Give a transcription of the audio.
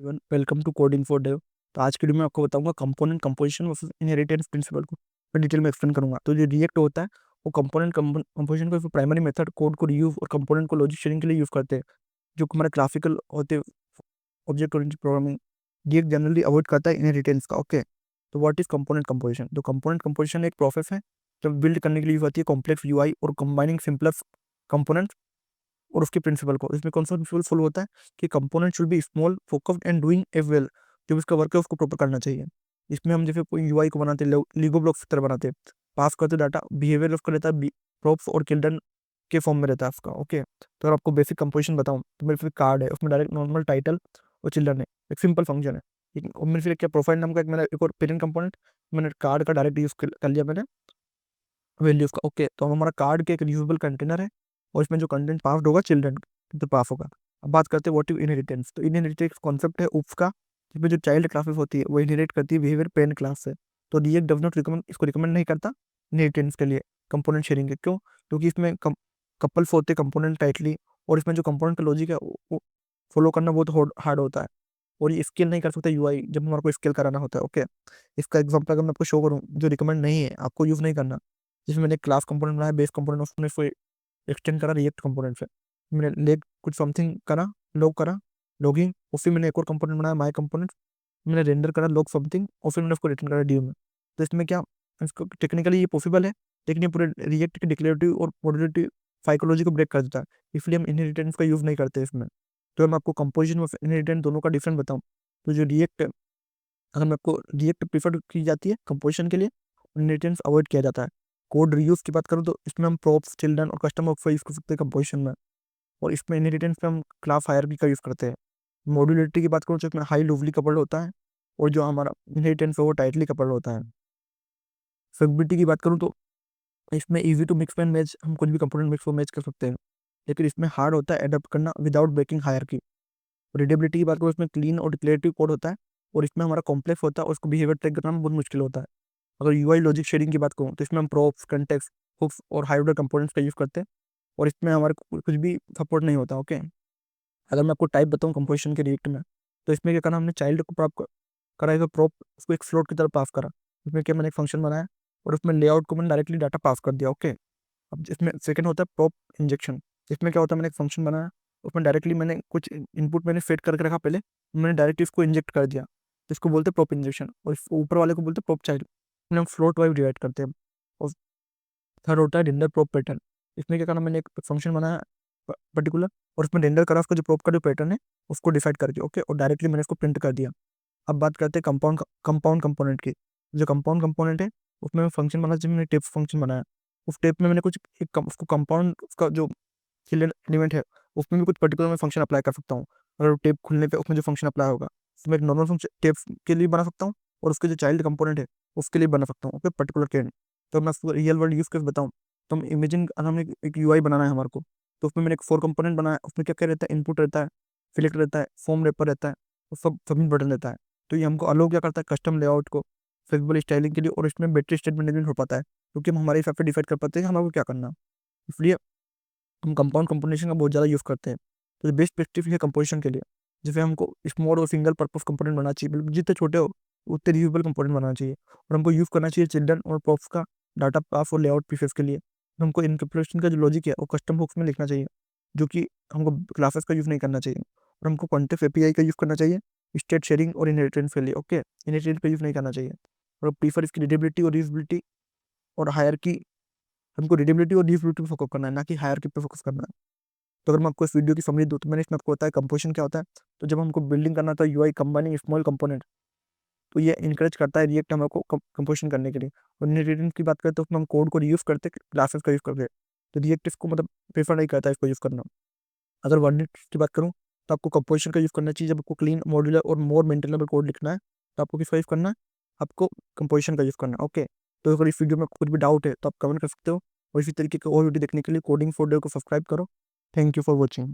Everyone, welcome to coding for dev. तो आज की वीडियो में आपको बताऊंगा component composition versus inheritance principle को मैं डिटेल में एक्सप्लेन करूंगा। तो जो रिएक्ट होता है वो कंपोनेंट कंपोजिशन को प्राइमरी मेथड कोड को रीयूज और कंपोनेंट को लॉजिक शेयरिंग के लिए यूज करते हैं। जो हमारे क्लासिकल होते हैं object oriented programming, react generally avoid करता है इनहेरिटेंस का। ओके, तो व्हाट इज कंपोनेंट कंपोजिशन? तो कंपोनेंट कंपोजिशन एक प्रोसेस है जो बिल्ड करने के लिए यूज होती है कॉम्प्लेक्स यूआई और कंबाइनिंग सिंपलर कंपोनेंट्स और उसके प्रिंसिपल को। इसमें कौन सा प्रिंसिपल फॉलो होता है कि component should be small, focused and doing a well. जो उसका वर्क है उसको प्रॉपर करना चाहिए। इसमें हम जैसे कोई यूआई को बनाते हैं, लीगो ब्लॉक्स की तरह बनाते हैं, पास करते डाटा, बिहेवियर उसका रहता है प्रॉप्स और चिल्ड्रन के फॉर्म में रहता है उसका। ओके, तो अगर आपको बेसिक कंपोजिशन बताऊं तो मेरे फिर कार्ड है, उसमें डायरेक्ट नॉर्मल टाइटल और चिल्ड्रन है, एक सिंपल फंक्शन है। और मेरे फिर क्या प्रोफाइल नाम का एक और पेरेंट कंपोनेंट, मैंने कार्ड का डायरेक्ट यूज कर लिया मैंने वैल्यूज का। ओके, तो हमारा कार्ड के एक रीयूजेबल कंटेनर है और इसमें जो कंटेंट पास होगा चिल्ड्रन तो पास होगा। अब बात करते हैं व्हाट इज इनहेरिटेंस। तो इनहेरिटेंस कॉन्सेप्ट है उफ का, जिसमें जो चाइल्ड क्लासेस होती है वो इनहेरिट करती है बिहेवियर पेरेंट क्लास से। तो रिएक्ट डज नॉट रिकमेंड, इसको रिकमेंड नहीं करता इनहेरिटेंस के लिए कंपोनेंट शेयरिंग के। क्यों? क्योंकि इसमें कपल्स होते हैं कंपोनेंट टाइटली, और इसमें जो कंपोनेंट का लॉजिक है वो फॉलो करना बहुत हार्ड होता है, और ये स्केल नहीं कर सकता यूआई जब हमारे को स्केल कराना होता है। ओके, इसका एग्जांपल अगर मैं आपको शो करूँ जो रिकमेंड नहीं है आपको यूज नहीं करना, जिसमें मैंने क्लास कंपोनेंट बनाया, बेस कंपोनेंट उसने इसको एक्सटेंड करा रिएक्ट कंपोनेंट से, मैंने लेग कुछ समथिंग करा, लॉग करा, लॉगिंग, और फिर मैंने एक और कंपोनेंट बनाया माई कंपोनेंट, मैंने रेंडर करा लॉग समथिंग, और फिर मैंने उसको रिटर्न करा डी में। तो इसमें क्या, इसको टेक्निकली ये पॉसिबल है, लेकिन ये पूरे रिएक्ट की डिक्लेरेटिव और मॉड्यूलरिटी साइकोलॉजी को ब्रेक कर देता है, इसलिए हम इनहेरिटेंस का यूज नहीं करते इसमें। तो मैं आपको कंपोजिशन और इनहेरिटेंस दोनों का डिफरेंस बताऊं, तो जो रिएक्ट, अगर मैं आपको रिएक्ट प्रीफर की जाती है कंपोजिशन के लिए, इनहेरिटेंस अवॉइड किया जाता है। कोड रीयूज की बात करूँ तो इसमें हम प्रॉप्स, चिल्ड्रन और कस्टम वर्क यूज कर सकते हैं कंपोजिशन में, और इसमें इनहेरिटेंस में हम क्लास हायरार्की का यूज करते हैं। मॉड्यूलरिटी की बात करूँ तो इसमें हाई लूजली कपल्ड होता है, और जो हमारा इनहेरिटेंस है वो टाइटली कपल्ड होता है। फिजिबिलिटी की बात करूँ तो इसमें easy to mix and match, हम कुछ भी कंपोनेंट मिक्स और मैच कर सकते हैं, लेकिन इसमें हार्ड होता है एडप्ट करना विदाउट ब्रेकिंग हायरार्की। रीडेबिलिटी की बात करूँ इसमें क्लीन और डिक्लेरेटिव कोड होता है, और इसमें हमारा कॉम्प्लेक्स होता है और उसको बिहेवियर ट्रैक करना बहुत मुश्किल होता है। अगर यूआई लॉजिक शेयरिंग की बात करूँ तो इसमें हम प्रॉप्स, कंटेक्स्ट, हुक्स और हाइब्रिड कंपोनेंट्स का यूज करते हैं, और इसमें हमारे कुछ भी सपोर्ट नहीं होता। ओके, अगर मैं आपको टाइप बताऊँ कंपोजिशन के रिएक्ट में, तो इसमें क्या करना, हमने चाइल्ड को प्राप्त करा है प्रॉप, उसको एक फ्लोट की तरफ पास करा। इसमें क्या, मैंने एक फंक्शन बनाया और उसमें लेआउट को मैंने डायरेक्टली डाटा पास कर दिया। ओके, अब इसमें सेकंड होता है प्रॉप इंजेक्शन। इसमें क्या होता है, मैंने एक फंक्शन बनाया, उसमें डायरेक्टली मैंने कुछ इनपुट मैंने सेट करके रखा पहले, मैंने डायरेक्टली इसको इंजेक्ट कर दिया, तो इसको बोलते हैं प्रॉप इंजेक्शन, और ऊपर वाले को बोलते हैं प्रॉप चाइल्ड। हम फ्लोट वाइज डिवाइड करते हैं। और थर्ड होता है रेंडर प्रॉप पैटर्न। इसमें क्या करना, मैंने एक फंक्शन बनाया पर्टिकुलर, और उसमें रेंडर करा उसका जो प्रॉप का जो पैटर्न है उसको डिसाइड करके। ओके, और डायरेक्टली मैंने इसको प्रिंट कर दिया। अब बात करते हैं कंपाउंड कंपोनेंट की। जो कंपाउंड कंपोनेंट है उसमें मैं फंक्शन बनाया, जिसमें मैंने टेप फंक्शन बनाया, उस टेप में मैंने कुछ उसको कंपाउंड, उसका जो चिल्ड्रन एलिमेंट है उसमें भी कुछ पर्टिकुलर मैं फंक्शन अप्लाई कर सकता हूँ। अगर टेप खुलने पे उसमें जो फंक्शन अप्लाई होगा उसमें एक नॉर्मल फंक्शन टेप के लिए बना सकता हूँ, और उसके जो चाइल्ड कंपोनेंट है उसके लिए बना सकता हूँ। ओके, पर्टिकुलर केन। तो मैं उसको रियल वर्ल्ड यूज कर बताऊँ, तो हम इमेजिन, हमने एक यूआई बनाना है हमारे को, तो उसमें मैंने एक 4 कंपोनेंट बनाया, उसमें क्या क्या रहता है, इनपुट रहता है, सिलेक्ट रहता है, फॉर्म रेपर रहता है, और सब सबमिट बटन रहता है। तो ये हमको अलाउ क्या करता है, कस्टम लेआउट को फ्लेक्सिबल स्टाइलिंग के लिए, और इसमें बैटरी स्टेट मैनेजमेंट हो पाता है, क्योंकि हम हमारे हिसाब से डिसाइड कर पाते हैं कि हमारे को क्या करना है। इसलिए हम कंपाउंड कंपोजिशन का बहुत ज़्यादा यूज़ करते हैं। तो बेस्ट प्रैक्टिस है कंपोजिशन के लिए, जैसे हमको स्मॉल और सिंगल पर्पस कंपोनेंट बनाना चाहिए, बिल्कुल जितने छोटे हो उतने रियूजेबल कंपोनेंट बनाना चाहिए, और हमको यूज़ करना चाहिए चिल्ड्रन और प्रॉप्स का डाटा पास और लेआउट पीसेस के लिए। तो हमको इनकैप्सुलेशन का जो लॉजिक है वो कस्टम हुक्स में लिखना चाहिए, जो कि हमको क्लासेस का यूज़ नहीं करना चाहिए, और हमको कॉन्टेक्स्ट एपीआई का यूज़ करना चाहिए स्टेट शेयरिंग और इनहेरिटेंस के लिए। ओके, इनहेरिटेंस का यूज़ नहीं करना चाहिए, और प्रीफर इसकी रीडेबिलिटी और रीयूजेबिलिटी और हायरार्की। हमको रीडेबिलिटी और रीयूजेबिलिटी पे फोकस करना है, ना कि हायरार्की पे फोकस करना है। तो अगर मैं आपको इस वीडियो की समरी दूँ तो मैंने इसमें आपको बताया कंपोजिशन क्या होता है। तो जब हमको बिल्डिंग करना था यूआई कंबाइनिंग स्मॉल कंपोनेंट, तो ये इनकरेज करता है रिएक्ट हमको कंपोजिशन करने के लिए। और इनहेरिटेंस की बात करें तो उसमें हम कोड को रीयूज करते, क्लासेस का यूज करते, तो रिएक्ट इसको मतलब प्रेफर नहीं करता इसको यूज करना। अगर वर्डनेट की बात करूँ तो आपको कंपोजिशन का यूज करना चाहिए, जब आपको क्लीन, मॉड्यूलर और मोर मेंटेनेबल कोड लिखना है तो आपको किसका यूज करना है, आपको कंपोजिशन का यूज करना है। ओके, तो अगर इस वीडियो में कुछ भी डाउट है तो आप कमेंट कर सकते हो, और इसी तरीके के और वीडियो देखने के लिए कोडिंग फॉर डे को सब्सक्राइब करो। Thank you for watching.